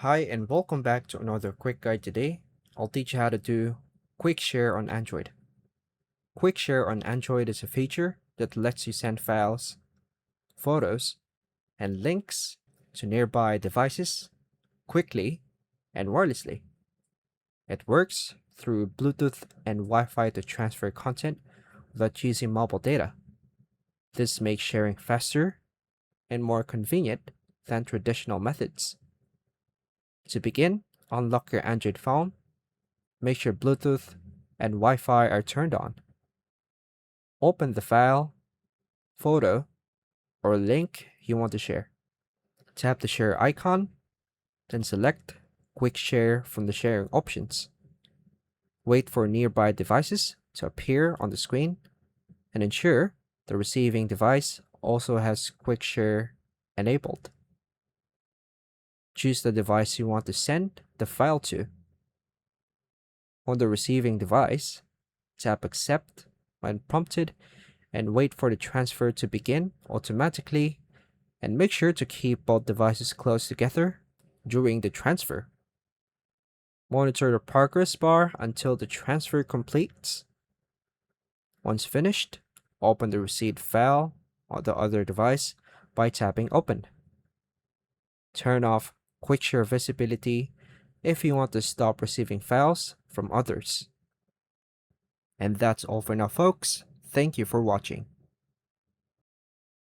Hi and welcome back to another quick guide. Today I'll teach you how to do quick share on Android. Quick share on Android is a feature that lets you send files, photos, and links to nearby devices quickly and wirelessly. It works through Bluetooth and Wi-Fi to transfer content without using mobile data. This makes sharing faster and more convenient than traditional methods. To begin, unlock your Android phone. Make sure Bluetooth and Wi-Fi are turned on. Open the file, photo, or link you want to share. Tap the share icon, then select Quick Share from the sharing options. Wait for nearby devices to appear on the screen and ensure the receiving device also has Quick Share enabled. Choose the device you want to send the file to. On the receiving device, tap Accept when prompted and wait for the transfer to begin automatically, and make sure to keep both devices close together during the transfer. Monitor the progress bar until the transfer completes. Once finished, open the received file on the other device by tapping Open. Turn off Quick Share visibility if you want to stop receiving files from others. And that's all for now, folks. Thank you for watching.